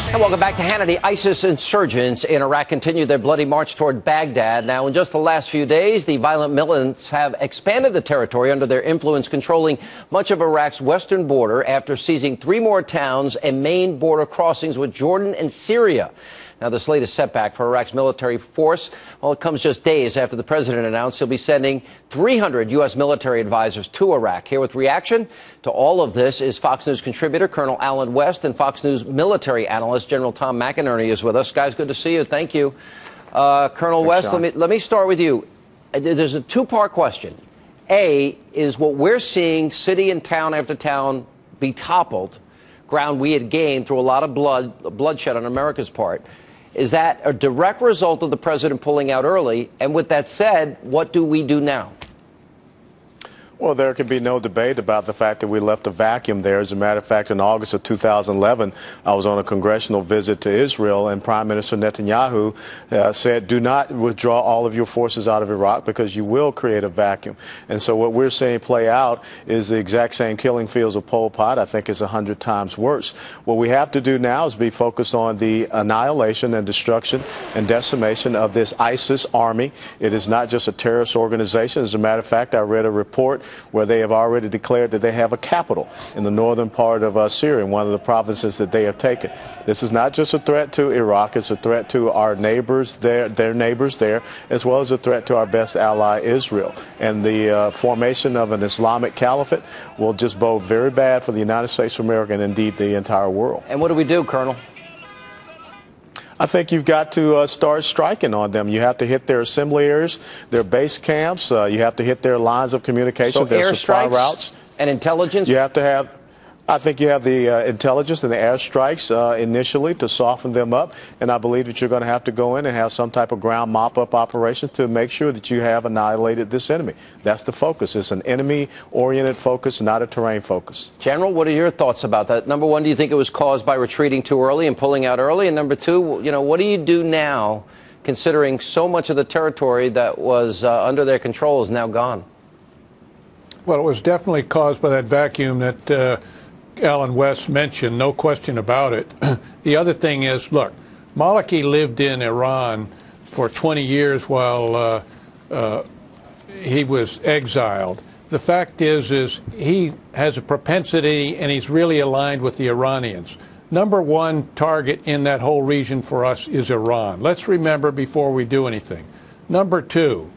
And welcome back to Hannity. ISIS insurgents in Iraq continue their bloody march toward Baghdad. Now, in just the last few days, the violent militants have expanded the territory under their influence, controlling much of Iraq's western border after seizing 3 more towns and main border crossings with Jordan and Syria. Now, this latest setback for Iraq's military force, well, it comes just days after the president announced he'll be sending 300 U.S. military advisors to Iraq. Here with reaction to all of this is Fox News contributor Colonel Alan West and Fox News military analyst General Tom McInerney is with us. Guys, good to see you. Thank you. Colonel West, let me start with you. There's a two-part question. A, is what we're seeing city and town after town be toppled, ground we had gained through a lot of bloodshed on America's part. Is that a direct result of the president pulling out early? And with that said, what do we do now? Well, there can be no debate about the fact that we left a vacuum there. As a matter of fact, in August of 2011, I was on a congressional visit to Israel, and Prime Minister Netanyahu said, do not withdraw all of your forces out of Iraq because you will create a vacuum. And so what we're seeing play out is the exact same killing fields of Pol Pot. I think it's 100 times worse. What we have to do now is be focused on the annihilation and destruction and decimation of this ISIS army. It is not just a terrorist organization. As a matter of fact, I read a report where they have already declared that they have a capital in the northern part of Syria, in one of the provinces that they have taken. This is not just a threat to Iraq, it's a threat to our neighbors there, their neighbors there, as well as a threat to our best ally, Israel. And the formation of an Islamic caliphate will just bode very bad for the United States of America and indeed the entire world. And what do we do, Colonel? I think you've got to start striking on them. You have to hit their assembly areas, their base camps. You have to hit their lines of communication, their supply routes. And intelligence? You have to have, I think you have the intelligence and the airstrikes initially to soften them up. And I believe that you're going to have to go in and have some type of ground mop-up operation to make sure that you have annihilated this enemy. That's the focus. It's an enemy-oriented focus, not a terrain focus. General, what are your thoughts about that? Number one, do you think it was caused by retreating too early and pulling out early? And number two, you know, what do you do now, considering so much of the territory that was under their control is now gone? Well, it was definitely caused by that vacuum that Alan West mentioned, no question about it. The other thing is, look, Maliki lived in Iran for 20 years while he was exiled. The fact is he has a propensity, and he's really aligned with the Iranians. Number one target in that whole region for us is Iran. Let's remember before we do anything. Number two,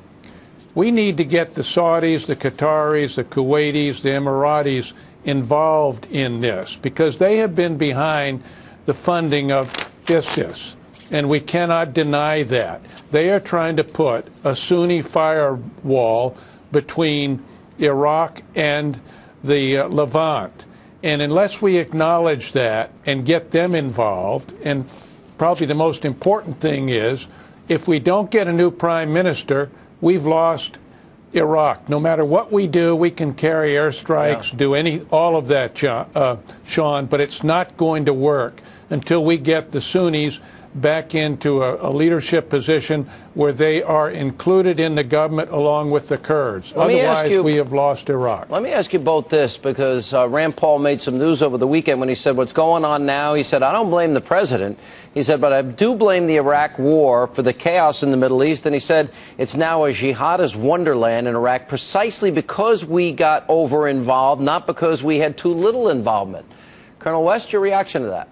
we need to get the Saudis, the Qataris, the Kuwaitis, the Emiratis involved in this, because they have been behind the funding of ISIS, and we cannot deny that. They are trying to put a Sunni firewall between Iraq and the Levant, and unless we acknowledge that and get them involved, and probably the most important thing is, if we don't get a new prime minister, we've lost Iraq. No matter what we do, we can carry airstrikes, do all of that, Sean, but it's not going to work until we get the Sunnis back into a leadership position where they are included in the government along with the Kurds. Otherwise, we have lost Iraq. Let me ask you both this, because Rand Paul made some news over the weekend when he said what's going on now. He said, I don't blame the president. He said, but I do blame the Iraq war for the chaos in the Middle East. And he said it's now a jihadist wonderland in Iraq precisely because we got over-involved, not because we had too little involvement. Colonel West, your reaction to that?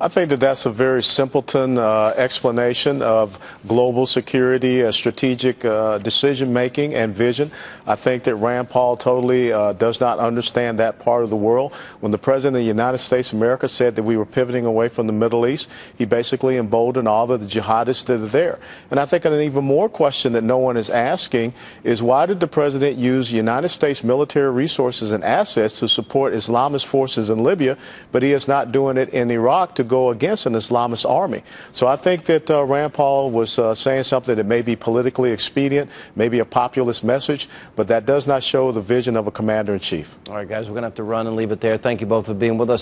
I think that that's a very simpleton explanation of global security, strategic decision-making and vision. I think that Rand Paul totally does not understand that part of the world. When the President of the United States of America said that we were pivoting away from the Middle East, he basically emboldened all of the jihadists that are there. And I think an even more question that no one is asking is, why did the President use United States military resources and assets to support Islamist forces in Libya, but he is not doing it in Iraq to go against an Islamist army? So I think that Rand Paul was saying something that may be politically expedient, maybe a populist message, but that does not show the vision of a commander-in-chief. All right, guys, we're going to have to run and leave it there. Thank you both for being with us.